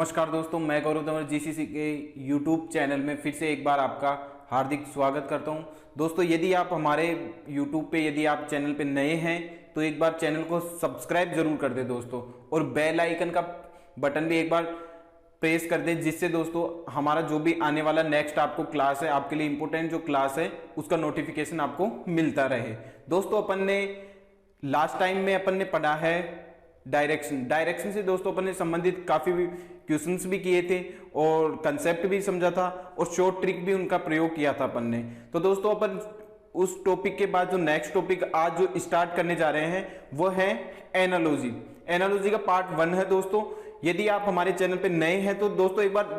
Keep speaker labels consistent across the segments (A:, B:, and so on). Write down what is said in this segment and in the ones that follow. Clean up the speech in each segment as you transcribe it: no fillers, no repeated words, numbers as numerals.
A: नमस्कार दोस्तों, मैं गौरव तंवर जीसीसी के यूट्यूब चैनल में फिर से एक बार आपका हार्दिक स्वागत करता हूं। दोस्तों, यदि आप हमारे यूट्यूब पे यदि आप चैनल पे नए हैं तो एक बार चैनल को सब्सक्राइब जरूर कर दें दोस्तों, और बेल आइकन का बटन भी एक बार प्रेस कर दें, जिससे दोस्तों हमारा जो भी आने वाला नेक्स्ट आपको क्लास है, आपके लिए इंपॉर्टेंट जो क्लास है उसका नोटिफिकेशन आपको मिलता रहे। दोस्तों, अपन ने लास्ट टाइम में अपन ने पढ़ा है डायरेक्शन से दोस्तों अपन ने संबंधित काफी क्वेश्चंस भी किए थे और कंसेप्ट भी समझा था और शॉर्ट ट्रिक भी उनका प्रयोग किया था अपन ने। तो दोस्तों, अपन उस टॉपिक के बाद जो नेक्स्ट टॉपिक आज जो स्टार्ट करने जा रहे हैं वो है एनालॉजी। एनालॉजी का पार्ट 1 है दोस्तों। यदि आप हमारे चैनल पे नए हैं तो दोस्तों एक बार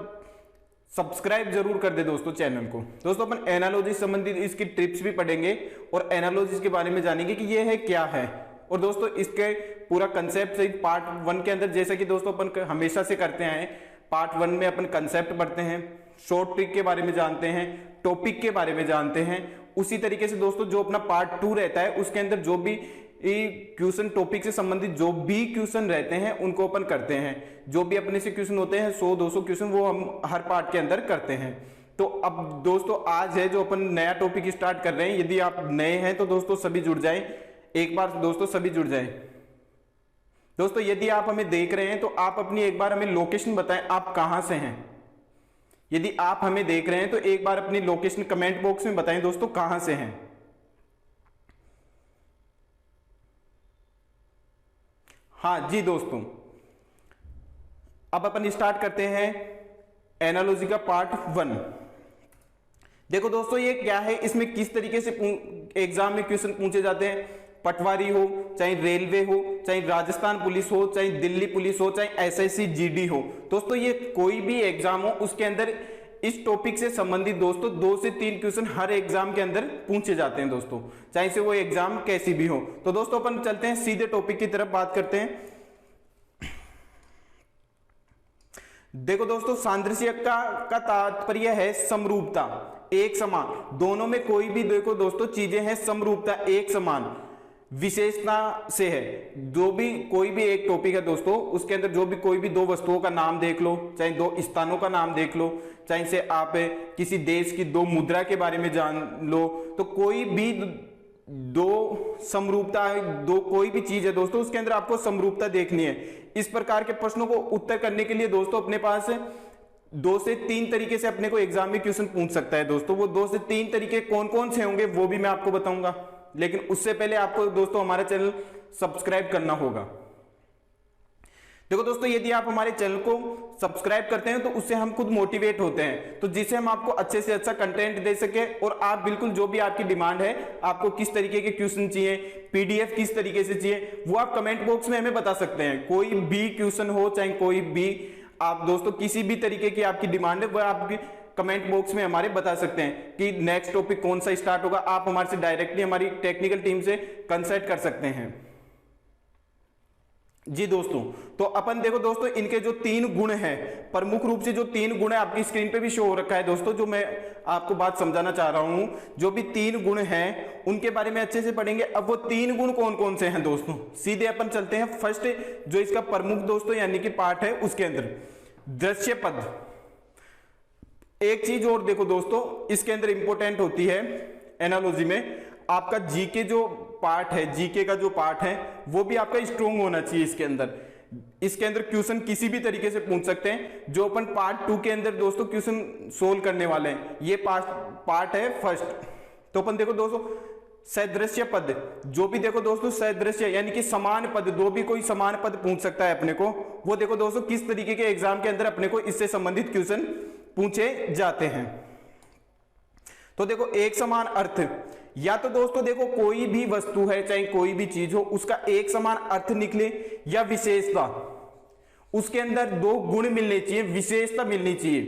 A: सब्सक्राइब जरूर कर दे दोस्तों चैनल को। दोस्तों, अपन एनालॉजी संबंधित इसकी ट्रिप्स भी पढ़ेंगे और एनालॉजी के बारे में जानेंगे कि ये है क्या है। और दोस्तों, इसके पूरा कंसेप्ट से पार्ट 1 के अंदर, जैसा कि दोस्तों अपन हमेशा से करते हैं, पार्ट 1 में अपन कंसेप्ट पढ़ते हैं, शॉर्ट ट्रिक के बारे में जानते हैं, टॉपिक के बारे में जानते हैं। उसी तरीके से दोस्तों जो अपना पार्ट 2 रहता है उसके अंदर जो भी क्वेश्चन टॉपिक से संबंधित जो भी क्वेश्चन रहते हैं उनको अपन करते हैं। जो भी अपने से क्वेश्चन होते हैं 100-200 क्वेश्चन वो हम हर पार्ट के अंदर करते हैं। तो अब दोस्तों आज है जो अपन नया टॉपिक स्टार्ट कर रहे हैं। यदि आप नए हैं तो दोस्तों सभी जुड़ जाएं, एक बार दोस्तों सभी जुड़ जाएं। दोस्तों, यदि आप हमें देख रहे हैं तो आप अपनी एक बार हमें लोकेशन बताएं, आप कहां से हैं। यदि आप हमें देख रहे हैं तो एक बार अपनी लोकेशन कमेंट बॉक्स में बताएं दोस्तों कहां से हैं। हाँ जी दोस्तों, अब अपन स्टार्ट करते हैं एनालॉजी का पार्ट 1। देखो दोस्तों, ये क्या है, इसमें किस तरीके से एग्जाम में क्वेश्चन पूछे जाते हैं। पटवारी हो, चाहे रेलवे हो, चाहे राजस्थान पुलिस हो, चाहे दिल्ली पुलिस हो, चाहे एसएससी जीडी हो, दोस्तों ये कोई भी एग्जाम हो उसके अंदर इस टॉपिक से संबंधित दोस्तों 2 से 3 क्वेश्चन हर एग्जाम के अंदर पूछे जाते हैं दोस्तों, चाहे से वो एग्जाम कैसी भी हो। तो दोस्तों अपन चलते हैं सीधे टॉपिक की तरफ, बात करते हैं। देखो दोस्तों, सादृश्य का तात्पर्य है समरूपता, एक समान। दोनों में कोई भी देखो दोस्तों चीजें हैं समरूपता, एक समान विशेषता से है। जो भी कोई भी एक टॉपिक है दोस्तों उसके अंदर जो भी कोई भी 2 वस्तुओं का नाम देख लो, चाहे 2 स्थानों का नाम देख लो, चाहे से आप किसी देश की 2 मुद्रा के बारे में जान लो, तो कोई भी 2 समरूपता है, 2 कोई भी चीज है दोस्तों उसके अंदर आपको समरूपता देखनी है। इस प्रकार के प्रश्नों को उत्तर करने के लिए दोस्तों अपने पास 2 से 3 तरीके से अपने को एग्जाम में क्वेश्चन पूछ सकता है दोस्तों। वो 2 से 3 तरीके कौन कौन से होंगे वो भी मैं आपको बताऊंगा, लेकिन उससे पहले आपको दोस्तों हमारा चैनल सब्सक्राइब करना होगा। देखो दोस्तों, यदि आप हमारे चैनल को सब्सक्राइब करते हैं तो उससे हम खुद मोटिवेट होते हैं, तो जिससे हम आपको अच्छे से अच्छा कंटेंट दे सके। और आप बिल्कुल जो भी आपकी डिमांड है, आपको किस तरीके के क्वेश्चन चाहिए, पीडीएफ किस तरीके से चाहिए, वो आप कमेंट बॉक्स में हमें बता सकते हैं। कोई भी क्वेश्चन हो, चाहे कोई भी आप दोस्तों किसी भी तरीके की आपकी डिमांड है वह आपकी कमेंट बॉक्स में हमारे बता सकते हैं कि नेक्स्ट टॉपिक कौन सा स्टार्ट होगा। आप हमारे से डायरेक्टली हमारी टेक्निकल टीम से कंसल्ट कर सकते हैं जी दोस्तों। तो अपन देखो दोस्तों, इनके जो 3 गुण हैं, प्रमुख रूप से जो 3 गुण है आपकी स्क्रीन पे भी शो हो रखा है दोस्तों, जो मैं आपको बात समझाना चाह रहा हूं। जो भी 3 गुण हैं उनके बारे में अच्छे से पढ़ेंगे। अब वो 3 गुण कौन कौन से हैं दोस्तों, सीधे अपन चलते हैं फर्स्ट जो इसका प्रमुख दोस्तों यानी कि पार्ट है उसके अंदर, दृश्य पद। एक चीज और देखो दोस्तों, इसके अंदर इंपॉर्टेंट होती है एनालॉजी में आपका जीके जो पार्ट है, जीके का जो पार्ट है वो भी आपका स्ट्रोंग होना चाहिए। इसके अंदर क्वेश्चन किसी भी तरीके से पूछ सकते हैं। जो अपन पार्ट 2 के अंदर दोस्तों क्वेश्चन सोल्व करने वाले हैं, ये पार्ट है फर्स्ट। तो अपन देखो दोस्तों, सदृश्य पद, जो भी देखो दोस्तों सदृश्य यानी कि समान पद, दो भी कोई समान पद पूछ सकता है अपने को, वो देखो दोस्तों किस तरीके के एग्जाम के अंदर अपने को इससे संबंधित क्वेश्चन पूछे जाते हैं। तो देखो, एक समान अर्थ, या तो दोस्तों देखो कोई भी वस्तु है चाहे कोई भी चीज हो उसका एक समान अर्थ निकले, या विशेषता, उसके अंदर 2 गुण मिलने चाहिए, विशेषता मिलनी चाहिए,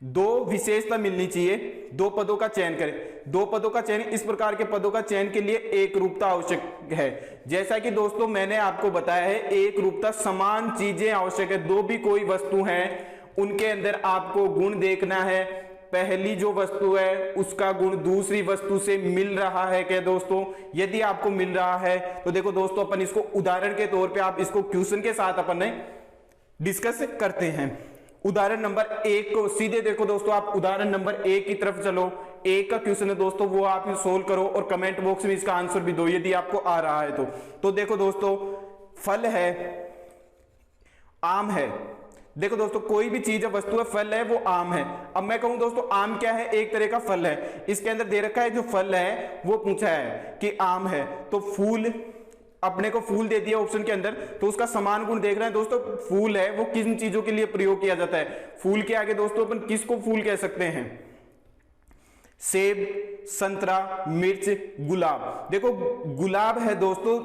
A: 2 विशेषता मिलनी चाहिए। 2 पदों का चयन करें, 2 पदों का चयन, इस प्रकार के पदों का चयन के लिए एक रूपता आवश्यक है। जैसा कि दोस्तों मैंने आपको बताया है, एक रूपता, समान चीजें आवश्यक है। 2 भी कोई वस्तु है उनके अंदर आपको गुण देखना है। पहली जो वस्तु है उसका गुण दूसरी वस्तु से मिल रहा है क्या दोस्तों। यदि आपको मिल रहा है तो देखो दोस्तों अपन इसको उदाहरण के तौर पे, आप इसको क्वेश्चन के साथ अपन ने डिस्कस करते हैं। उदाहरण नंबर 1 को सीधे देखो दोस्तों, आप उदाहरण नंबर 1 की तरफ चलो। 1 का क्वेश्चन है दोस्तों, वो आप सोल्व करो और कमेंट बॉक्स में इसका आंसर भी दो यदि आपको आ रहा है तो देखो दोस्तों, फल है, आम है। देखो दोस्तों, कोई भी चीज है, वस्तु है, फल है, वो आम है। अब मैं कहूं दोस्तों, आम क्या है? एक तरह का फल है। इसके अंदर दे रखा है जो फल है वो पूछा है कि आम है, तो फूल, अपने को फूल दे दिया ऑप्शन के अंदर, तो उसका समान गुण देख रहे हैं दोस्तों। फूल है वो किन चीजों के लिए प्रयोग किया जाता है? फूल के आगे दोस्तों अपन किसको फूल कह सकते हैं? सेब, संतरा, मिर्च, गुलाब। देखो गुलाब है दोस्तों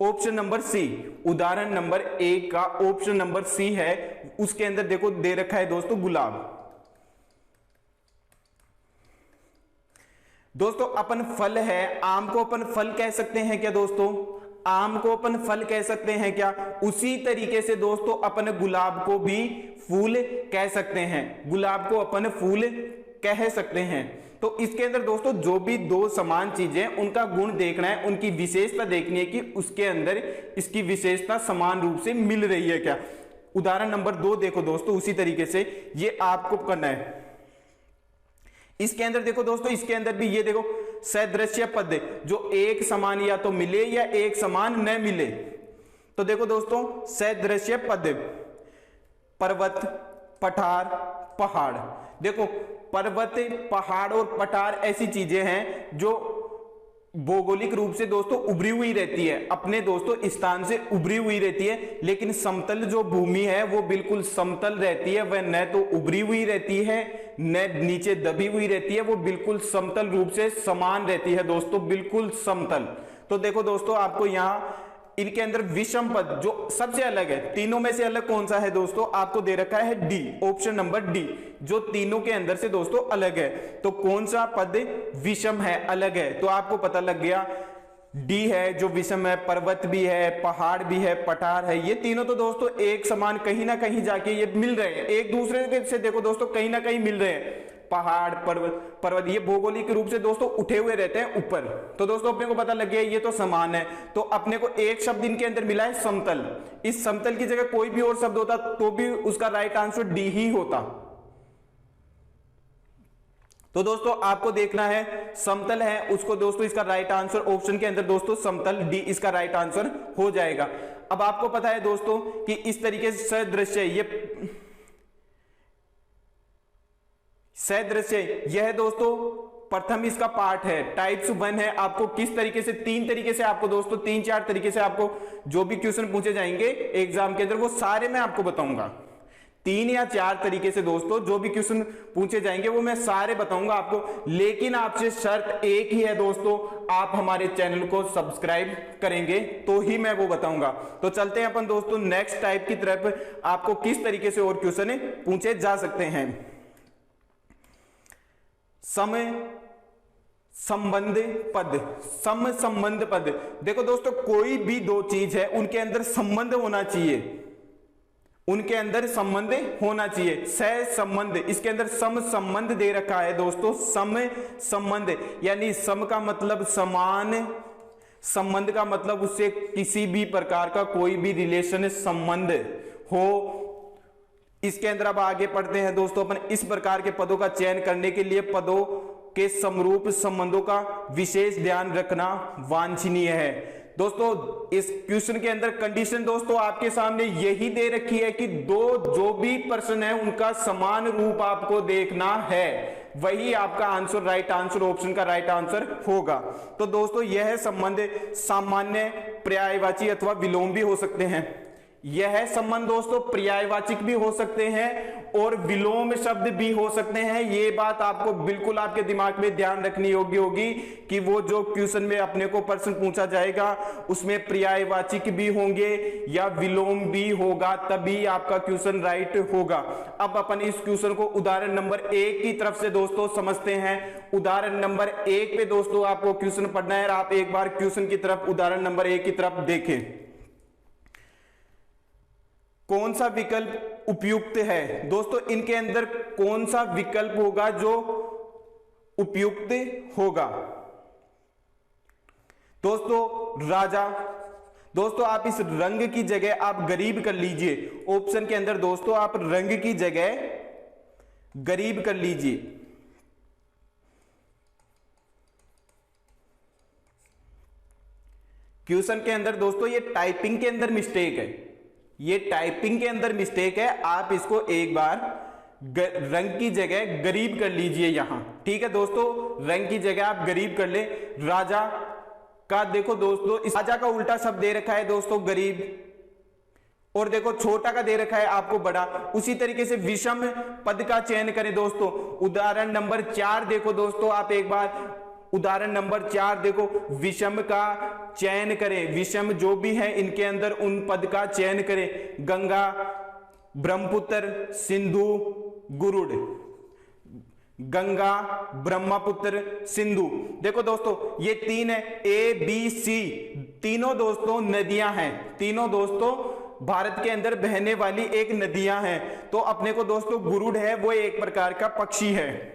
A: ऑप्शन नंबर सी। उदाहरण नंबर 1 का ऑप्शन नंबर सी है, उसके अंदर देखो दे रखा है दोस्तों गुलाब। दोस्तों अपन फल है, आम को अपन फल कह सकते हैं क्या दोस्तों? आम को अपन फल कह सकते हैं क्या? उसी तरीके से दोस्तों अपन गुलाब को भी फूल कह सकते हैं, गुलाब को अपन फूल कह सकते हैं। तो इसके अंदर दोस्तों जो भी दो समान चीजें, उनका गुण देखना है, उनकी विशेषता देखनी है कि उसके अंदर इसकी विशेषता समान रूप से मिल रही है क्या। उदाहरण नंबर 2 देखो दोस्तों, उसी तरीके से ये आपको करना है। इसके अंदर देखो दोस्तों, इसके अंदर भी ये देखो सदृश्य पद, जो एक समान या तो मिले या एक समान न मिले। तो देखो दोस्तों सदृश्य पद, पर्वत, पठार, पहाड़। देखो पर्वत, पहाड़ और पठार ऐसी चीजें हैं जो भौगोलिक रूप से दोस्तों उभरी हुई रहती है, अपने दोस्तों स्थान से उभरी हुई रहती है, लेकिन समतल जो भूमि है वो बिल्कुल समतल रहती है। वह न तो उभरी हुई रहती है न नीचे दबी हुई रहती है, वो बिल्कुल समतल रूप से समान रहती है दोस्तों, बिल्कुल समतल। तो देखो दोस्तों, आपको यहां इनके अंदर विषम पद जो सबसे अलग है, तीनों में से अलग कौन सा है दोस्तों? आपको दे रखा है डी, ऑप्शन नंबर डी, जो तीनों के अंदर से दोस्तों अलग है। तो कौन सा पद विषम है, अलग है? तो आपको पता लग गया डी है जो विषम है। पर्वत भी है, पहाड़ भी है, पठार है, ये तीनों तो दोस्तों एक समान कहीं ना कहीं जाके ये मिल रहे हैं एक दूसरे से। देखो दोस्तों कहीं ना कहीं मिल रहे हैं, पहाड़, पर्वत ये भौगोलिक रूप से दोस्तों उठे हुए रहते हैं ऊपर। तो दोस्तों अपने को पता लग गया ये तो समान है। तो अपने को एक शब्द इनके अंदर मिला है समतल। इस समतल की जगह कोई भी और शब्द होता तो भी उसका राइट आंसर डी ही होता। तो दोस्तों आपको देखना है समतल है उसको दोस्तों, इसका राइट आंसर ऑप्शन के अंदर दोस्तों समतल, डी इसका राइट आंसर हो जाएगा। अब आपको पता है दोस्तों कि इस तरीके से सदृश्य, ये सदृश्य यह दोस्तों प्रथम इसका पार्ट है, टाइप्स 1 है। आपको किस तरीके से, 3 तरीके से आपको दोस्तों 3-4 तरीके से आपको जो भी क्वेश्चन पूछे जाएंगे एग्जाम के अंदर वो सारे मैं आपको बताऊंगा। 3 या 4 तरीके से दोस्तों जो भी क्वेश्चन पूछे जाएंगे वो मैं सारे बताऊंगा आपको। लेकिन आपसे शर्त एक ही है दोस्तों, आप हमारे चैनल को सब्सक्राइब करेंगे तो ही मैं वो बताऊंगा। तो चलते हैं अपन दोस्तों नेक्स्ट टाइप की तरफ, आपको किस तरीके से और क्वेश्चन पूछे जा सकते हैं। समय संबंध पद, सम संबंध पद। देखो दोस्तों कोई भी दो चीज है उनके अंदर संबंध होना चाहिए, उनके अंदर संबंध होना चाहिए। सह संबंध, इसके अंदर सम संबंध दे रखा है दोस्तों, सम संबंध यानी सम का मतलब समान, संबंध का मतलब उससे किसी भी प्रकार का कोई भी रिलेशन संबंध हो। इसके अंदर अब आगे पढ़ते हैं दोस्तों अपन। इस प्रकार के पदों का चयन करने के लिए पदों के समरूप संबंधों का विशेष ध्यान रखना वांछनीय है। दोस्तों इस क्वेश्चन के अंदर कंडीशन दोस्तों आपके सामने यही दे रखी है कि दो जो भी पर्सन है उनका समान रूप आपको देखना है, वही आपका आंसर, राइट आंसर, ऑप्शन का राइट आंसर होगा। तो दोस्तों यह संबंध सामान्य, पर्यायवाची अथवा विलोम भी हो सकते हैं। यह संबंध दोस्तों पर्यायवाचिक भी हो सकते हैं और विलोम शब्द भी हो सकते हैं। ये बात आपको बिल्कुल आपके दिमाग में ध्यान रखनी होगी कि वो जो क्वेश्चन में अपने को प्रश्न पूछा जाएगा उसमें पर्यायवाचिक भी होंगे या विलोम भी होगा, तभी आपका क्वेश्चन राइट होगा। अब अपन इस क्वेश्चन को उदाहरण नंबर 1 की तरफ से दोस्तों समझते हैं। उदाहरण नंबर 1 पे दोस्तों आपको क्वेश्चन पढ़ना है। आप एक बार क्वेश्चन की तरफ, उदाहरण नंबर 1 की तरफ देखें। कौन सा विकल्प उपयुक्त है? दोस्तों इनके अंदर कौन सा विकल्प होगा जो उपयुक्त होगा? दोस्तों राजा, दोस्तों आप इस रंग की जगह आप गरीब कर लीजिए। ऑप्शन के अंदर दोस्तों आप रंग की जगह गरीब कर लीजिए। क्वेश्चन के अंदर दोस्तों ये टाइपिंग के अंदर मिस्टेक है, ये टाइपिंग के अंदर मिस्टेक है। आप इसको एक बार रंग की जगह गरीब कर लीजिए यहां, ठीक है दोस्तों, रंग की जगह आप गरीब कर ले। राजा का देखो दोस्तों, इस राजा का उल्टा शब्द दे रखा है दोस्तों गरीब, और देखो छोटा का दे रखा है आपको बड़ा। उसी तरीके से विषम पद का चयन करें दोस्तों। उदाहरण नंबर 4 देखो दोस्तों, आप एक बार उदाहरण नंबर 4 देखो, विषम का चयन करें, विषम जो भी है इनके अंदर उन पद का चयन करें। गंगा, ब्रह्मपुत्र, सिंधु, गुरुड़। गंगा, ब्रह्मपुत्र, सिंधु। देखो दोस्तों ये 3 है, ए बी सी, तीनों दोस्तों नदियां हैं, तीनों दोस्तों भारत के अंदर बहने वाली एक नदियां हैं। तो अपने को दोस्तों गुरुड़ है वो एक प्रकार का पक्षी है।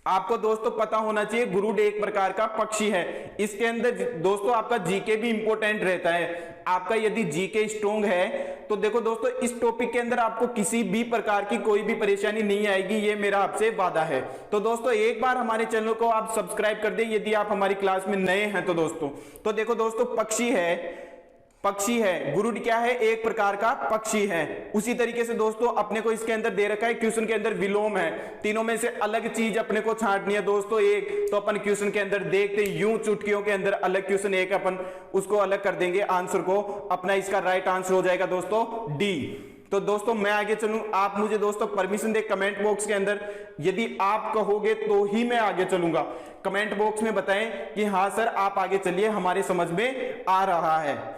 A: आपको दोस्तों पता होना चाहिए गुरुड़ एक प्रकार का पक्षी है। इसके अंदर दोस्तों आपका जीके भी इंपॉर्टेंट रहता है। आपका यदि जीके स्ट्रॉन्ग है तो देखो दोस्तों इस टॉपिक के अंदर आपको किसी भी प्रकार की कोई भी परेशानी नहीं आएगी, ये मेरा आपसे वादा है। तो दोस्तों एक बार हमारे चैनल को आप सब्सक्राइब कर दें यदि आप हमारी क्लास में नए हैं तो दोस्तों। तो देखो दोस्तों पक्षी है, पक्षी है, गुरुड़ क्या है, एक प्रकार का पक्षी है। उसी तरीके से दोस्तों अपने को इसके अंदर दे रखा है, क्वेश्चन के अंदर विलोम है। तीनों में से अलग चीज अपने को छांटनी है दोस्तों एक, तो अपन क्वेश्चन के अंदर देखते यूं चुटकियों के अंदर अलग क्वेश्चन एक अपन उसको अलग कर देंगे आंसर को। अपना इसका राइट आंसर हो जाएगा दोस्तों डी। तो दोस्तों मैं आगे चलूं, आप मुझे दोस्तों परमिशन दे कमेंट बॉक्स के अंदर, यदि आप कहोगे तो ही मैं आगे चलूंगा। कमेंट बॉक्स में बताएं कि हाँ सर आप आगे चलिए, हमारे समझ में आ रहा है।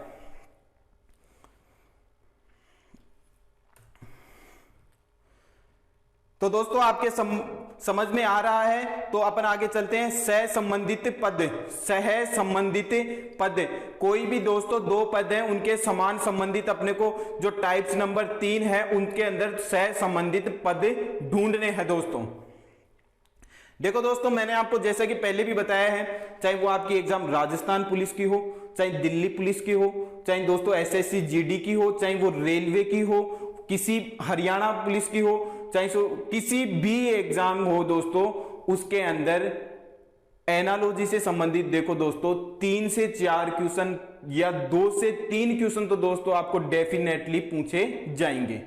A: तो दोस्तों आपके समझ में आ रहा है तो अपन आगे चलते हैं। सह संबंधित पद, सह संबंधित पद, कोई भी दोस्तों 2 पद हैं उनके समान संबंधित अपने को जो टाइप्स नंबर 3 है उनके अंदर सह संबंधित पद ढूंढने हैं दोस्तों। देखो दोस्तों मैंने आपको जैसा कि पहले भी बताया है, चाहे वो आपकी एग्जाम राजस्थान पुलिस की हो, चाहे दिल्ली पुलिस की हो, चाहे दोस्तों एसएससी जीडी की हो, चाहे वो रेलवे की हो, किसी हरियाणा पुलिस की हो, चाहे सो किसी भी एग्जाम हो दोस्तों, उसके अंदर एनालॉजी से संबंधित देखो दोस्तों 3 से 4 क्वेश्चन या 2 से 3 क्वेश्चन तो दोस्तों आपको डेफिनेटली पूछे जाएंगे।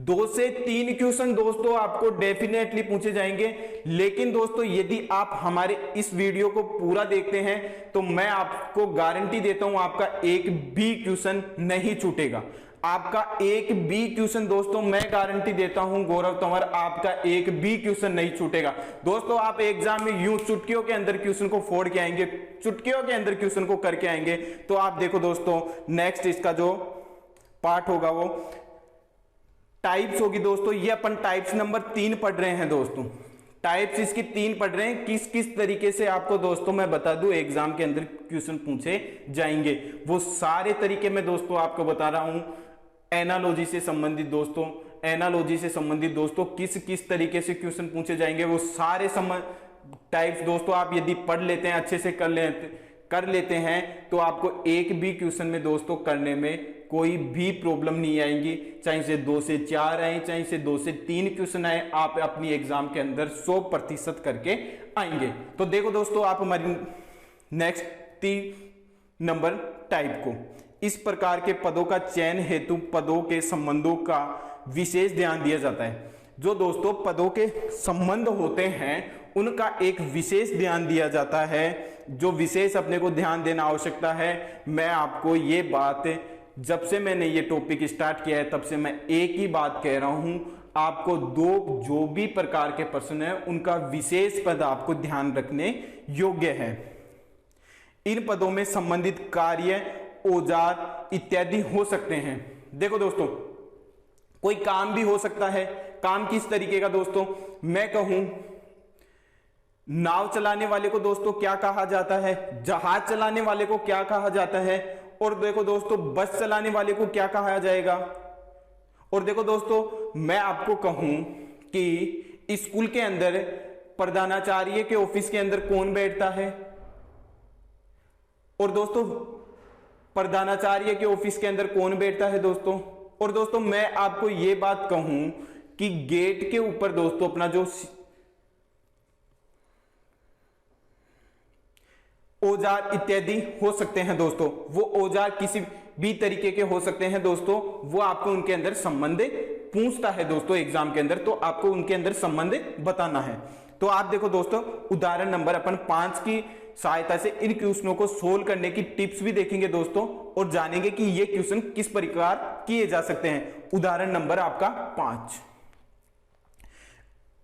A: 2 से 3 क्वेश्चन दोस्तों आपको डेफिनेटली पूछे जाएंगे। लेकिन दोस्तों यदि आप हमारे इस वीडियो को पूरा देखते हैं तो मैं आपको गारंटी देता हूं आपका एक भी क्वेश्चन नहीं छूटेगा। आपका एक भी क्वेश्चन दोस्तों मैं गारंटी देता हूं गौरव तंवर, आपका एक भी क्वेश्चन नहीं छूटेगा। दोस्तों आप एग्जाम में यूं चुटकियों के अंदर क्वेश्चन को फोड़ के आएंगे, चुटकियों के अंदर क्वेश्चन को करके आएंगे। तो आप देखो दोस्तों नेक्स्ट इसका जो पार्ट होगा वो टाइप्स होगी दोस्तों। ये अपन टाइप्स नंबर 3 पढ़ रहे हैं दोस्तों, टाइप्स इसकी 3 पढ़ रहे हैं। किस किस तरीके से आपको दोस्तों मैं बता दूं एग्जाम के अंदर क्वेश्चन पूछे जाएंगे, वो सारे तरीके मैं दोस्तों आपको बता रहा हूं। एनालॉजी से संबंधित दोस्तों, एनालॉजी से संबंधित दोस्तों किस किस तरीके से क्वेश्चन पूछे जाएंगे वो सारे टाइप्स दोस्तों आप यदि पढ़ लेते हैं, अच्छे से कर लेते हैं तो आपको एक भी क्वेश्चन में दोस्तों करने में कोई भी प्रॉब्लम नहीं आएगी। चाहे से 2 से 4 आए, चाहे से 2 से 3 क्वेश्चन आए, आप अपनी एग्जाम के अंदर 100% करके आएंगे। तो देखो दोस्तों आप हमारी नेक्स्ट 3 नंबर टाइप को, इस प्रकार के पदों का चयन हेतु पदों के संबंधों का विशेष ध्यान दिया जाता है। जो दोस्तों पदों के संबंध होते हैं उनका एक विशेष ध्यान दिया जाता है, जो विशेष अपने को ध्यान देना आवश्यकता है। मैं आपको ये बात जब से मैंने ये टॉपिक स्टार्ट किया है तब से मैं एक ही बात कह रहा हूं, आपको 2 जो भी प्रकार के प्रश्न है उनका विशेष पद आपको ध्यान रखने योग्य है। इन पदों में संबंधित कार्य, औजार इत्यादि हो सकते हैं। देखो दोस्तों कोई काम भी हो सकता है। काम किस तरीके का दोस्तों, मैं कहूं नाव चलाने वाले को दोस्तों क्या कहा जाता है, जहाज चलाने वाले को क्या कहा जाता है, और देखो दोस्तों बस चलाने वाले को क्या कहा जाएगा। और देखो दोस्तों मैं आपको कहूं कि स्कूल के अंदर प्रधानाचार्य के ऑफिस के अंदर कौन बैठता है, और दोस्तों प्रधानाचार्य के ऑफिस के अंदर कौन बैठता है दोस्तों। और दोस्तों मैं आपको यह बात कहूं कि गेट के ऊपर दोस्तों अपना जो औजार इत्यादि हो सकते हैं दोस्तों, वो औजार किसी भी तरीके के हो सकते हैं दोस्तों, वो आपको उनके अंदर संबंध पूछता है दोस्तों एग्जाम के अंदर, तो आपको उनके अंदर संबंध बताना है। तो आप देखो दोस्तों उदाहरण नंबर अपन 5 की सहायता से इन क्वेश्चनों को सोल्व करने की टिप्स भी देखेंगे दोस्तों, और जानेंगे कि ये क्वेश्चन किस प्रकार किए जा सकते हैं। उदाहरण नंबर आपका 5,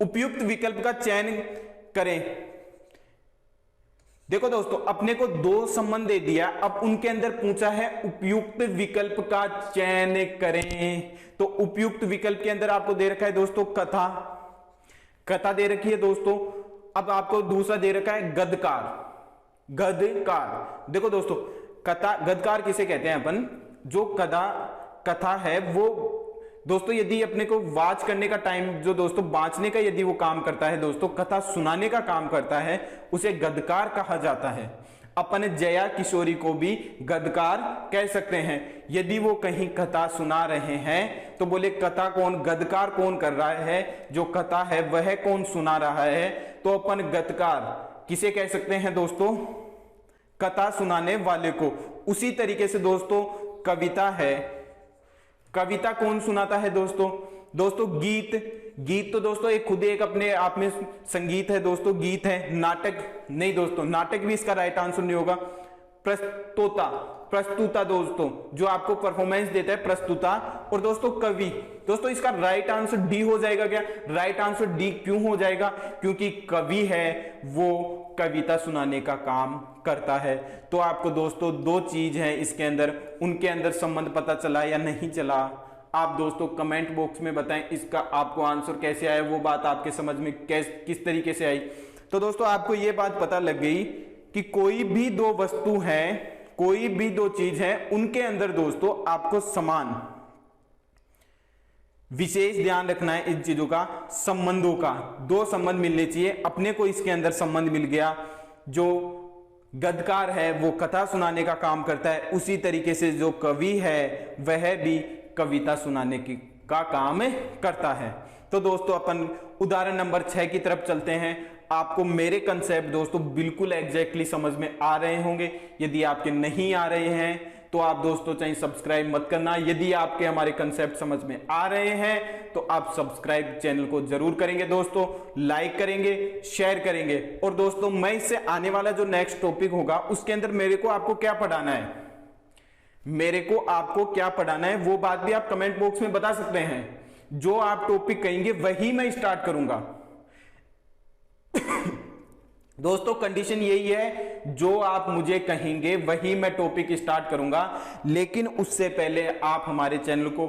A: उपयुक्त विकल्प का चयन करें। देखो दोस्तों अपने को 2 संबंध दे दिया, अब उनके अंदर पूछा है उपयुक्त विकल्प का चयन करें। तो उपयुक्त विकल्प के अंदर आपको दे रखा है दोस्तों कथा, कथा दे रखी है दोस्तों। अब आपको दूसरा दे रखा है गद्यकार, गद्यकार। देखो दोस्तों कथा, गद्यकार किसे कहते हैं अपन, जो कथा है वो दोस्तों यदि अपने को वाच करने का टाइम जो दोस्तों बांचने का यदि वो काम करता है दोस्तों, कथा सुनाने का काम करता है, उसे गद्यकार कहा जाता है। अपन जया किशोरी को भी गद्यकार कह सकते हैं। यदि वो कहीं कथा सुना रहे हैं तो बोले कथा कौन, गद्यकार कौन कर रहा है, जो कथा है वह कौन सुना रहा है, तो अपन गद्यकार किसे कह सकते हैं दोस्तों, कथा सुनाने वाले को। उसी तरीके से दोस्तों कविता है, कविता कौन सुनाता है दोस्तों, दोस्तों गीत, गीत तो दोस्तों एक खुद एक अपने आप में संगीत है दोस्तों, गीत है। नाटक नहीं दोस्तों, नाटक भी इसका राइट आंसर नहीं होगा। प्रस्तुता, प्रस्तुता दोस्तों जो आपको परफॉर्मेंस देता है, प्रस्तुता। और दोस्तों कवि, दोस्तों इसका राइट आंसर डी हो जाएगा क्या, राइट आंसर डी क्यों हो जाएगा, क्योंकि कवि है वो कविता सुनाने का काम करता है। तो आपको दोस्तों 2 चीज है इसके अंदर, उनके अंदर संबंध पता चला या नहीं चला, आप दोस्तों कमेंट बॉक्स में बताएं इसका आपको आंसर कैसे आया, वो बात आपके समझ में किस तरीके से आई। तो दोस्तों आपको ये बात पता लग गई कि कोई भी 2 वस्तु है, कोई भी 2 चीज है, उनके अंदर दोस्तों आपको समान, विशेष ध्यान रखना है इन चीजों का, संबंधों का। 2 संबंध मिलने चाहिए। अपने को इसके अंदर संबंध मिल गया, जो गद्यकार है वो कथा सुनाने का काम करता है, उसी तरीके से जो कवि है वह भी कविता सुनाने का काम करता है। तो दोस्तों अपन उदाहरण नंबर 6 की तरफ चलते हैं। आपको मेरे कंसेप्ट दोस्तों बिल्कुल एग्जैक्टली समझ में आ रहे होंगे। यदि आपके नहीं आ रहे हैं तो आप दोस्तों चाहे सब्सक्राइब मत करना, यदि आपके हमारे कंसेप्ट समझ में आ रहे हैं तो आप सब्सक्राइब चैनल को जरूर करेंगे दोस्तों, लाइक करेंगे, शेयर करेंगे। और दोस्तों मैं इससे आने वाला जो नेक्स्ट टॉपिक होगा उसके अंदर मेरे को आपको क्या पढ़ाना है, मेरे को आपको क्या पढ़ाना है वो बात भी आप कमेंट बॉक्स में बता सकते हैं। जो आप टॉपिक कहेंगे वही मैं स्टार्ट करूंगा दोस्तों। कंडीशन यही है, जो आप मुझे कहेंगे वही मैं टॉपिक स्टार्ट करूंगा, लेकिन उससे पहले आप हमारे चैनल को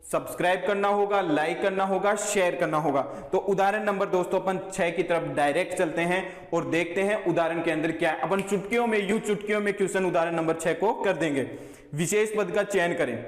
A: सब्सक्राइब करना होगा, लाइक करना होगा, शेयर करना होगा। तो उदाहरण नंबर दोस्तों अपन 6 की तरफ डायरेक्ट चलते हैं और देखते हैं उदाहरण के अंदर क्या है। अपन चुटकियों में, चुटकियों में क्वेश्चन उदाहरण नंबर 6 को कर देंगे। विशेष पद का चयन करें।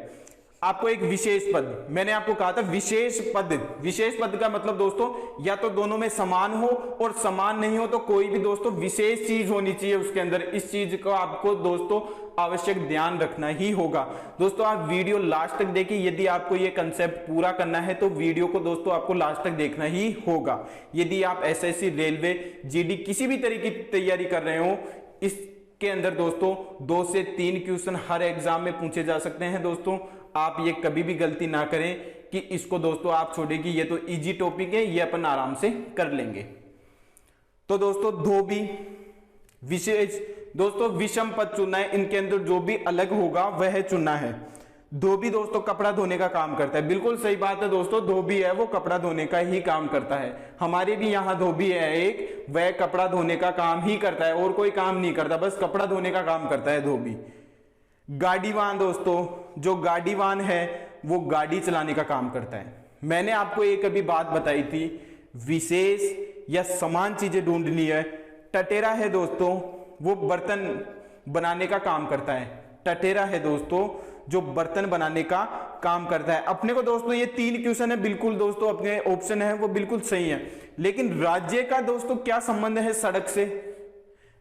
A: आपको एक विशेष पद, मैंने आपको कहा था विशेष पद, विशेष पद का मतलब दोस्तों या तो दोनों में समान हो और समान नहीं हो तो कोई भी दोस्तों विशेष चीज होनी चाहिए उसके अंदर। इस चीज को आपको दोस्तों आवश्यक ध्यान रखना ही होगा। दोस्तों आप वीडियो लास्ट तक देखिए, यदि आपको ये कंसेप्ट पूरा करना है तो वीडियो को दोस्तों आपको लास्ट तक देखना ही होगा। यदि आप एसएससी, रेलवे, जीडी किसी भी तरीके की तैयारी कर रहे हो, इसके अंदर दोस्तों 2 से 3 क्वेश्चन हर एग्जाम में पूछे जा सकते हैं दोस्तों। आप ये कभी भी गलती ना करें कि इसको दोस्तों आप छोड़े कि ये तो इजी टॉपिक है, ये अपन आराम से कर लेंगे। तो दोस्तों धोबी, विशेष दोस्तों विषम पद चुनना है, इनके अंदर जो भी अलग होगा वह चुनना है। धोबी दोस्तों कपड़ा धोने का काम करता है, बिल्कुल सही बात है दोस्तों, धोबी है वो कपड़ा धोने का ही काम करता है। हमारे भी यहाँ धोबी है एक, वह कपड़ा धोने का काम ही करता है और कोई काम नहीं करता, बस कपड़ा धोने का काम करता है धोबी। गाड़ीवान दोस्तों, जो गाड़ीवान है वो गाड़ी चलाने का काम करता है। मैंने आपको एक अभी बात बताई थी, विशेष या समान चीजें ढूंढनी है। टटेरा है दोस्तों, वो बर्तन बनाने का काम करता है। टटेरा है दोस्तों जो बर्तन बनाने का काम करता है। अपने को दोस्तों ये 3 क्वेश्चन है, बिल्कुल दोस्तों अपने ऑप्शन है वो बिल्कुल सही है। लेकिन राज्य का दोस्तों क्या संबंध है सड़क से?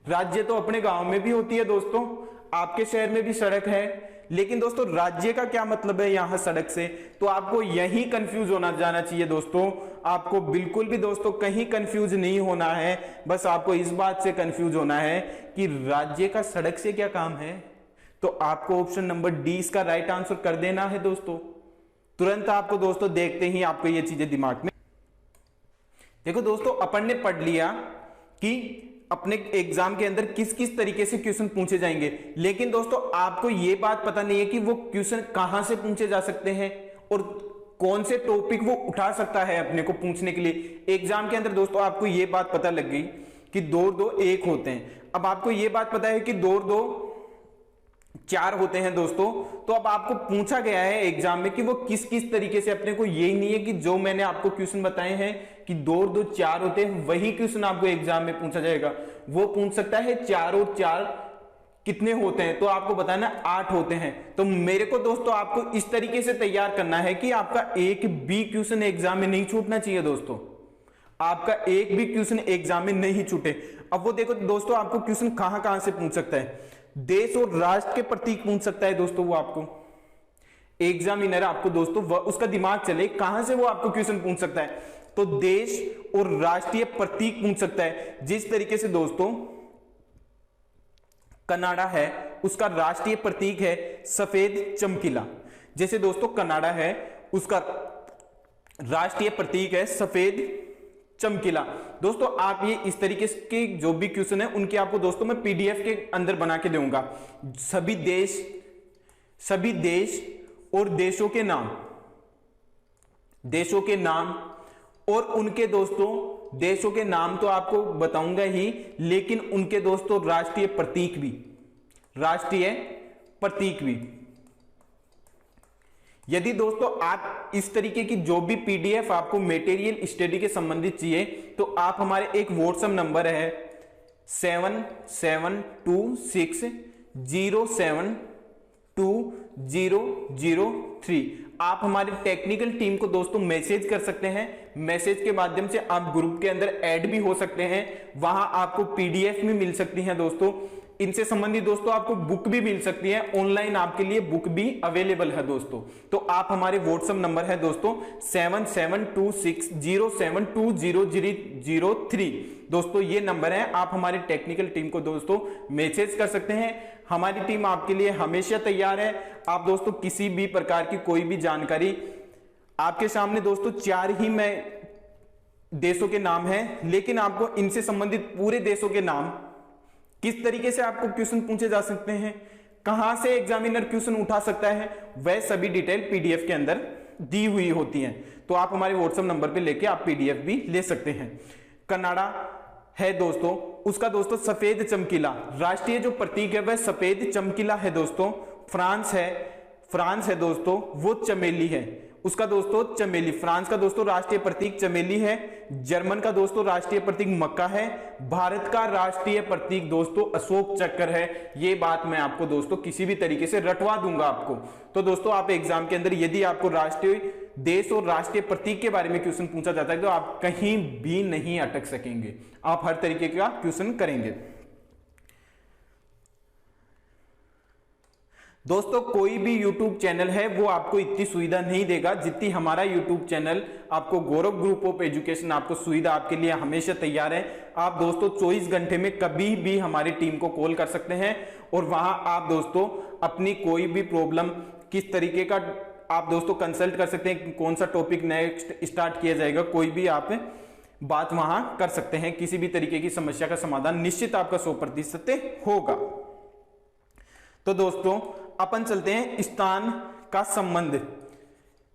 A: राज्य तो अपने गांव में भी होती है दोस्तों। आपके शहर में भी सड़क है, लेकिन दोस्तों राज्य का क्या मतलब है यहां सड़क से, तो आपको यही कंफ्यूज होना जाना चाहिए दोस्तों। आपको बिल्कुल भी दोस्तों कहीं कंफ्यूज नहीं होना है, बस आपको इस बात से कंफ्यूज होना है कि राज्य का सड़क से क्या काम है। तो आपको ऑप्शन नंबर डी इसका राइट आंसर कर देना है दोस्तों। तुरंत आपको दोस्तों देखते ही आपको ये चीजें दिमाग में, देखो दोस्तों अपन ने पढ़ लिया कि अपने एग्जाम के अंदर किस किस तरीके से क्वेश्चन पूछे जाएंगे, लेकिन दोस्तों आपको यह बात पता नहीं है कि वो क्वेश्चन कहां से पूछे जा सकते हैं और कौन से टॉपिक वो उठा सकता है अपने को पूछने के लिए। एग्जाम के अंदर दोस्तों आपको यह बात पता लग गई कि 2 और 2 1 होते हैं। अब आपको यह बात पता है कि 2 और 2 4 होते हैं दोस्तों। तो अब आपको पूछा गया है एग्जाम में कि वो किस किस तरीके से, अपने को यही नहीं है कि जो मैंने आपको क्वेश्चन बताए हैं कि 2 और 2 4 होते हैं वही क्वेश्चन आपको एग्जाम में पूछा जाएगा। वो पूछ सकता है 4 और 4 कितने होते हैं, तो आपको बताना 8 होते हैं। तो मेरे को दोस्तों आपको इस तरीके से तैयार करना है कि आपका एक भी क्वेश्चन एग्जाम में नहीं छूटना चाहिए दोस्तों, आपका एक भी क्वेश्चन एग्जाम में नहीं छूटे। अब वो देखो दोस्तों आपको क्वेश्चन कहां कहां से पूछ सकता है, देश और राष्ट्र के प्रतीक पूछ सकता है दोस्तों। वो आपको एग्जामिनर आपको दोस्तों उसका दिमाग चले कहां से वो आपको क्वेश्चन पूछ सकता है, तो देश और राष्ट्रीय प्रतीक पूछ सकता है। जिस तरीके से दोस्तों कनाडा है उसका राष्ट्रीय प्रतीक है सफेद चमकीला, जैसे दोस्तों कनाडा है उसका राष्ट्रीय प्रतीक है सफेद चमकीला। दोस्तों आप ये इस तरीके के जो भी क्वेश्चन है उनके आपको दोस्तों मैं पीडीएफ के अंदर बना के दूंगा। सभी देश और देशों के नाम और उनके दोस्तों देशों के नाम तो आपको बताऊंगा ही, लेकिन उनके दोस्तों राष्ट्रीय प्रतीक भी। यदि दोस्तों आप इस तरीके की जो भी पीडीएफ आपको मटेरियल स्टडी के संबंधित चाहिए तो आप हमारे एक व्हाट्सएप नंबर है 7726072003, आप हमारी टेक्निकल टीम को दोस्तों मैसेज कर सकते हैं। मैसेज के माध्यम से आप ग्रुप के अंदर ऐड भी हो सकते हैं, वहां आपको पीडीएफ भी मिल सकती है दोस्तों। इनसे संबंधित दोस्तों आपको बुक भी मिल सकती है, ऑनलाइन आपके लिए बुक भी अवेलेबल है दोस्तों। तो आप हमारे व्हाट्सएप नंबर है दोस्तों 7726072003 दोस्तों, ये नंबर है। आप हमारी टेक्निकल टीम को दोस्तों मैसेज कर सकते हैं, हमारी टीम आपके लिए हमेशा तैयार है। आप दोस्तों किसी भी प्रकार की कोई भी जानकारी, आपके सामने दोस्तों 4 ही मैं देशों के नाम हैं, लेकिन आपको इनसे संबंधित पूरे देशों के नाम, किस तरीके से आपको क्वेश्चन पूछे जा सकते हैं, कहां से एग्जामिनर क्वेश्चन उठा सकता है, वह सभी डिटेल पीडीएफ के अंदर दी हुई होती हैं। तो आप हमारे व्हाट्सएप नंबर पे लेके आप पीडीएफ भी ले सकते हैं। कनाडा है दोस्तों उसका दोस्तों सफेद चमकीला राष्ट्रीय जो प्रतीक है वह सफेद चमकीला है दोस्तों। फ्रांस है दोस्तों वो चमेली है, उसका दोस्तों चमेली, फ्रांस का दोस्तों राष्ट्रीय प्रतीक चमेली है। जर्मन का दोस्तों राष्ट्रीय प्रतीक मक्का है। भारत का राष्ट्रीय प्रतीक दोस्तों अशोक चक्र है। ये बात मैं आपको दोस्तों किसी भी तरीके से रटवा दूंगा आपको। तो दोस्तों आप एग्जाम के अंदर यदि आपको राष्ट्रीय देश और राष्ट्रीय प्रतीक के बारे में क्वेश्चन पूछा जाता है तो आप कहीं भी नहीं अटक सकेंगे, आप हर तरीके का क्वेश्चन करेंगे। दोस्तों कोई भी YouTube चैनल है वो आपको इतनी सुविधा नहीं देगा जितनी हमारा YouTube चैनल आपको, गौरव ग्रुप ऑफ एजुकेशन आपको सुविधा आपके लिए हमेशा तैयार है। आप दोस्तों 24 घंटे में कभी भी हमारी टीम को कॉल कर सकते हैं और वहां आप दोस्तों अपनी कोई भी प्रॉब्लम, किस तरीके का आप दोस्तों कंसल्ट कर सकते हैं, कौन सा टॉपिक नेक्स्ट स्टार्ट किया जाएगा, कोई भी आप बात वहां कर सकते हैं। किसी भी तरीके की समस्या का समाधान निश्चित आपका 100% होगा। तो दोस्तों अपन चलते हैं स्थान का संबंध।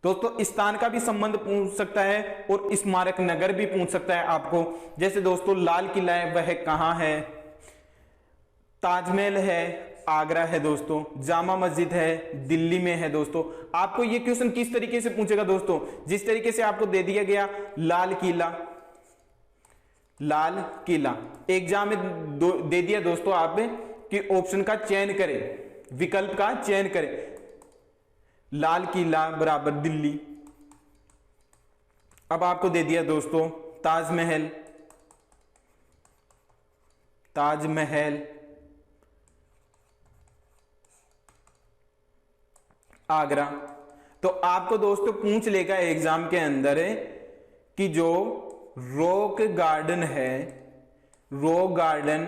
A: दोस्तों स्थान का भी संबंध पूछ सकता है और स्मारक नगर भी पूछ सकता है आपको। जैसे दोस्तों लाल किला है वह कहां है, ताजमहल है आगरा है दोस्तों, जामा मस्जिद है दिल्ली में है दोस्तों। आपको ये क्वेश्चन किस तरीके से पूछेगा दोस्तों, जिस तरीके से आपको दे दिया गया लाल किला एग्जाम में दे दिया दोस्तों आप कि ऑप्शन का चयन करें, विकल्प का चयन करें, लाल किला बराबर दिल्ली। अब आपको दे दिया दोस्तों ताजमहल आगरा। तो आपको दोस्तों पूछ लेगा एग्जाम के अंदर कि जो रॉक गार्डन है, रॉक गार्डन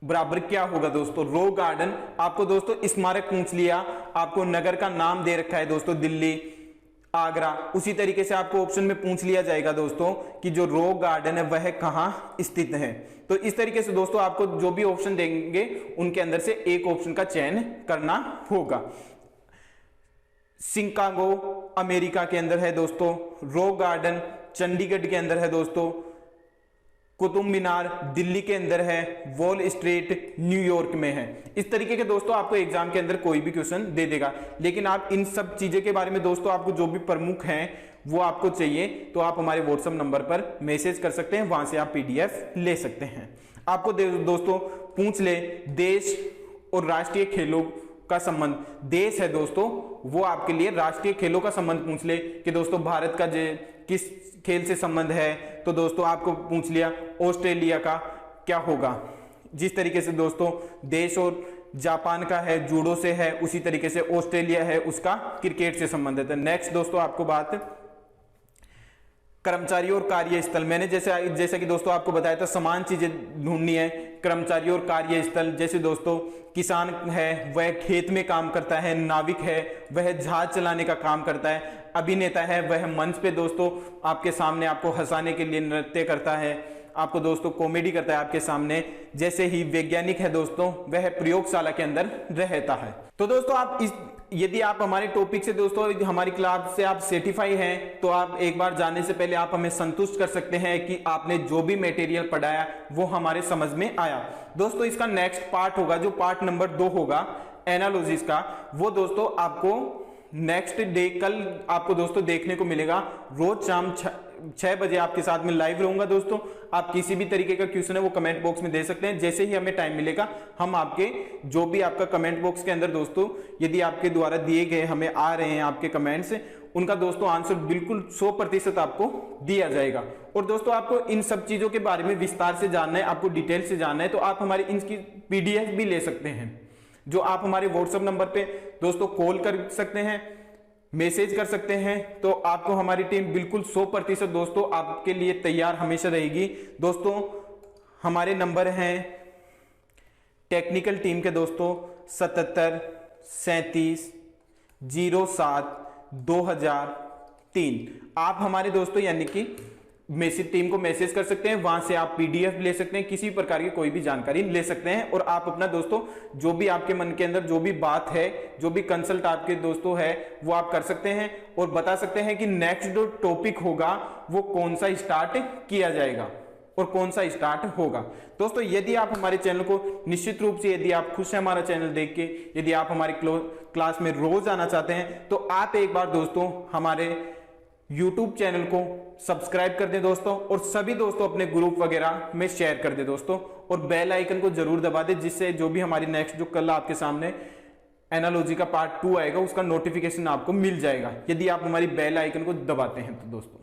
A: बराबर क्या होगा दोस्तों, रॉक गार्डन। आपको दोस्तों स्मारक पूछ लिया, आपको नगर का नाम दे रखा है दोस्तों दिल्ली, आगरा। उसी तरीके से आपको ऑप्शन में पूछ लिया जाएगा दोस्तों कि जो रॉक गार्डन है वह कहां स्थित है। तो इस तरीके से दोस्तों आपको जो भी ऑप्शन देंगे उनके अंदर से एक ऑप्शन का चयन करना होगा। शिकागो अमेरिका के अंदर है दोस्तों, रॉक गार्डन चंडीगढ़ के अंदर है दोस्तों, कुतुब मीनार दिल्ली के अंदर है, वॉल स्ट्रीट न्यूयॉर्क में है। इस तरीके के दोस्तों आपको एग्जाम के अंदर कोई भी क्वेश्चन दे देगा। लेकिन आप इन सब चीजें के बारे में दोस्तों आपको जो भी प्रमुख हैं वो आपको चाहिए तो आप हमारे व्हाट्सएप नंबर पर मैसेज कर सकते हैं, वहां से आप पीडीएफ ले सकते हैं। आपको दोस्तों पूछ ले देश और राष्ट्रीय खेलों का संबंध, देश है दोस्तों वो आपके लिए राष्ट्रीय खेलों का संबंध पूछ ले कि दोस्तों भारत का किस खेल से संबंध है, तो दोस्तों आपको पूछ लिया ऑस्ट्रेलिया का क्या होगा। जिस तरीके से दोस्तों देश और जापान का है जूडो से है, उसी तरीके से ऑस्ट्रेलिया है उसका क्रिकेट से संबंधित है। नेक्स्ट दोस्तों आपको बात कर्मचारी और कार्यस्थल, मैंने जैसा कि दोस्तों आपको बताया था समान चीजें ढूंढनी है। कर्मचारी और कार्यस्थल जैसे दोस्तों किसान है वह खेत में काम करता है, नाविक है वह जहाज चलाने का काम करता है, अभिनेता है वह मंच पे दोस्तों आपके सामने आपको हंसाने के लिए नृत्य करता है, आपको दोस्तों कॉमेडी करता है आपके सामने। जैसे ही वैज्ञानिक है दोस्तों वह प्रयोगशाला के अंदर रहता है। तो दोस्तों आप यदि आप हमारे टॉपिक से दोस्तों हमारी क्लास से आप सर्टिफाई हैं तो आप एक बार जाने से पहले आप हमें संतुष्ट कर सकते हैं कि आपने जो भी मटेरियल पढ़ाया वो हमारे समझ में आया। दोस्तों इसका नेक्स्ट पार्ट होगा जो पार्ट नंबर 2 होगा एनालॉजिस का, वो दोस्तों आपको नेक्स्ट डे कल आपको दोस्तों देखने को मिलेगा। रोज शाम 6 बजे आपके साथ में लाइव रहूंगा दोस्तों। आप किसी भी तरीके का क्वेश्चन है वो कमेंट बॉक्स में दे सकते हैं, जैसे ही हमें टाइम मिलेगा हम आपके जो भी आपका कमेंट बॉक्स के अंदर दोस्तों यदि आपके द्वारा दिए गए हमें आ रहे हैं आपके कमेंट्स, उनका दोस्तों आंसर बिल्कुल 100% आपको दिया जाएगा। और दोस्तों आपको इन सब चीजों के बारे में विस्तार से जानना है, आपको डिटेल से जानना है तो आप हमारे इनकी पीडीएफ भी ले सकते हैं, जो आप हमारे व्हाट्सएप नंबर पे दोस्तों कॉल कर सकते हैं, मैसेज कर सकते हैं। तो आपको हमारी टीम बिल्कुल 100% दोस्तों आपके लिए तैयार हमेशा रहेगी। दोस्तों हमारे नंबर हैं टेक्निकल टीम के दोस्तों 77 37 07 2003। आप हमारे दोस्तों यानी कि मैसेज टीम को मैसेज कर सकते हैं, वहां से आप पीडीएफ ले सकते हैं, किसी प्रकार की कोई भी जानकारी ले सकते हैं। और आप अपना दोस्तों जो भी आपके मन के अंदर जो भी बात है, जो भी कंसल्ट आपके दोस्तों है वो आप कर सकते हैं और बता सकते हैं कि नेक्स्ट जो टॉपिक होगा वो कौन सा स्टार्ट किया जाएगा और कौन सा स्टार्ट होगा। दोस्तों यदि आप हमारे चैनल को निश्चित रूप से यदि आप खुश हैं हमारा चैनल देख के, यदि आप हमारी क्लास में रोज आना चाहते हैं तो आप एक बार दोस्तों हमारे YouTube चैनल को सब्सक्राइब कर दें दोस्तों, और सभी दोस्तों अपने ग्रुप वगैरह में शेयर कर दें दोस्तों, और बेल आइकन को जरूर दबा दें, जिससे जो भी हमारी नेक्स्ट जो कल आपके सामने एनालॉजी का पार्ट 2 आएगा उसका नोटिफिकेशन आपको मिल जाएगा यदि आप हमारी बेल आइकन को दबाते हैं तो दोस्तों।